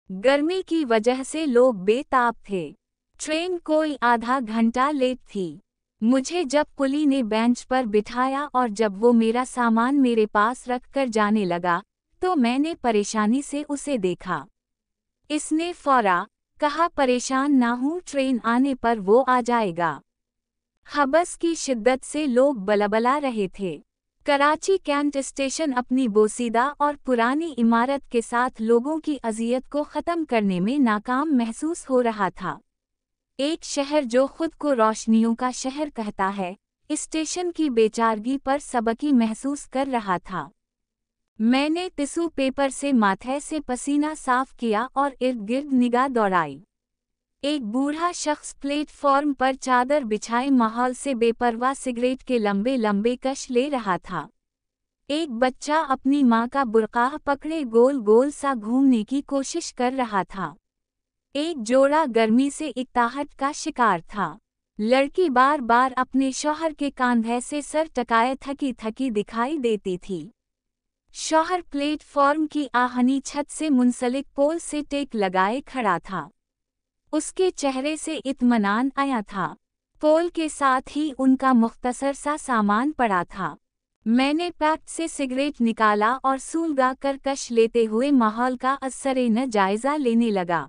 गर्मी की वजह से लोग बेताब थे। ट्रेन कोई आधा घंटा लेट थी। मुझे जब कुली ने बेंच पर बिठाया और जब वो मेरा सामान मेरे पास रख कर जाने लगा, तो मैंने परेशानी से उसे देखा। इसने फौरा कहा, परेशान ना हूँ, ट्रेन आने पर वो आ जाएगा। हबस की शिद्दत से लोग बलबला रहे थे। कराची कैंट स्टेशन अपनी बोसीदा और पुरानी इमारत के साथ लोगों की अजियत को ख़त्म करने में नाकाम महसूस हो रहा था। एक शहर जो खुद को रोशनियों का शहर कहता है, स्टेशन की बेचारगी पर सबकी महसूस कर रहा था। मैंने टिश्यू पेपर से माथे से पसीना साफ किया और इर्द गिर्द निगाह दौड़ाई। एक बूढ़ा शख्स प्लेटफॉर्म पर चादर बिछाए माहौल से बेपरवाह सिगरेट के लंबे लंबे कश ले रहा था। एक बच्चा अपनी माँ का बुर्काह पकड़े गोल गोल सा घूमने की कोशिश कर रहा था। एक जोड़ा गर्मी से इकताहट का शिकार था। लड़की बार बार अपने शौहर के कांधे से सर टकाए थकी थकी दिखाई देती थी। शौहर प्लेटफॉर्म की आहनी छत से मुंसलिक पोल से टेक लगाए खड़ा था। उसके चेहरे से इत्मीनान आया था। पोल के साथ ही उनका मुख्तसर सा सामान पड़ा था। मैंने पैकेट से सिगरेट निकाला और सुलगा कर कश लेते हुए माहौल का असर-ए-न जायजा लेने लगा।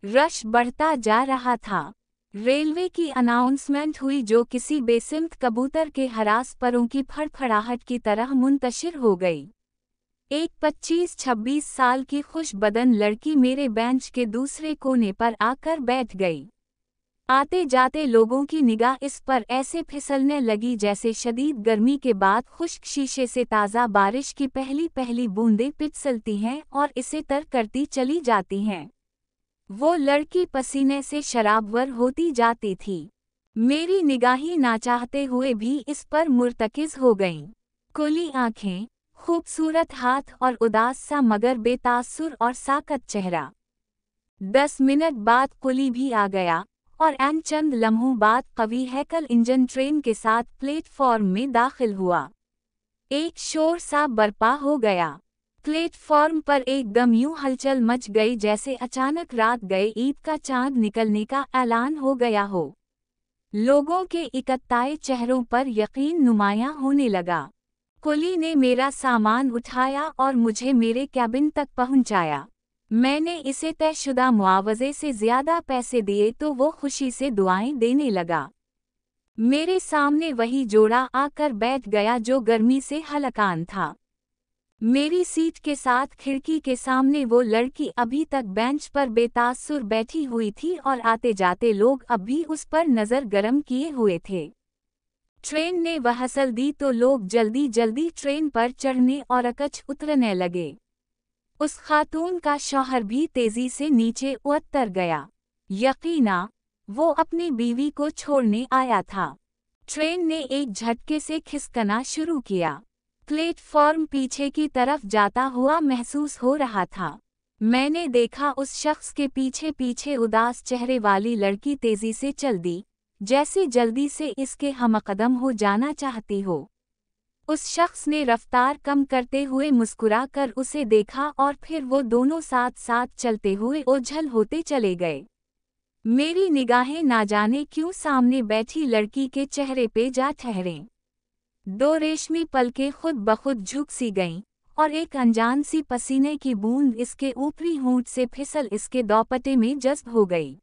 रश बढ़ता जा रहा था। रेलवे की अनाउंसमेंट हुई जो किसी बेसिम्त कबूतर के हरास परों की फड़फड़ाहट की तरह मुंतशिर हो गई। एक 25-26 साल की खुशबदन लड़की मेरे बेंच के दूसरे कोने पर आकर बैठ गई। आते जाते लोगों की निगाह इस पर ऐसे फिसलने लगी जैसे शदीद गर्मी के बाद खुश्क शीशे से ताज़ा बारिश की पहली पहली बूंदें पिघलती हैं और इसे तर करती चली जाती हैं। वो लड़की पसीने से शराबवर होती जाती थी। मेरी निगाहें नाचाहते हुए भी इस पर मुर्तकिज हो गईं। कुली आंखें, खूबसूरत हाथ और उदास सा मगर बेतासुर और साकत चेहरा। 10 मिनट बाद कुली भी आ गया और चंद लम्हों बाद कवी हैकल इंजन ट्रेन के साथ प्लेटफॉर्म में दाखिल हुआ। एक शोर सा बरपा हो गया। प्लेटफॉर्म पर एकदम यूं हलचल मच गई जैसे अचानक रात गए ईद का चांद निकलने का ऐलान हो गया हो। लोगों के इकट्ठाए चेहरों पर यकीन नुमायां होने लगा। कुली ने मेरा सामान उठाया और मुझे मेरे कैबिन तक पहुंचाया। मैंने इसे तयशुदा मुआवजे से ज़्यादा पैसे दिए तो वो खुशी से दुआएं देने लगा। मेरे सामने वही जोड़ा आकर बैठ गया जो गर्मी से हलकान था। मेरी सीट के साथ खिड़की के सामने वो लड़की अभी तक बेंच पर बेतासुर बैठी हुई थी और आते जाते लोग अब भी उस पर नज़र गरम किए हुए थे। ट्रेन ने वहसल दी तो लोग जल्दी जल्दी ट्रेन पर चढ़ने और अकच उतरने लगे। उस खातून का शौहर भी तेजी से नीचे उतर गया। यकीना, वो अपनी बीवी को छोड़ने आया था। ट्रेन ने एक झटके से खिसकना शुरू किया। प्लेटफॉर्म पीछे की तरफ जाता हुआ महसूस हो रहा था। मैंने देखा उस शख्स के पीछे पीछे उदास चेहरे वाली लड़की तेजी से चल दी, जैसे जल्दी से इसके हमकदम हो जाना चाहती हो। उस शख्स ने रफ्तार कम करते हुए मुस्कुरा कर उसे देखा और फिर वो दोनों साथ साथ चलते हुए ओझल होते चले गए। मेरी निगाहें ना जाने क्यों सामने बैठी लड़की के चेहरे पे जा ठहरें। 2 रेशमी पलकें खुद बखुद झुक सी गईं और एक अनजान सी पसीने की बूंद इसके ऊपरी होंठ से फिसल इसके दोपट्टे में जज्ब हो गई।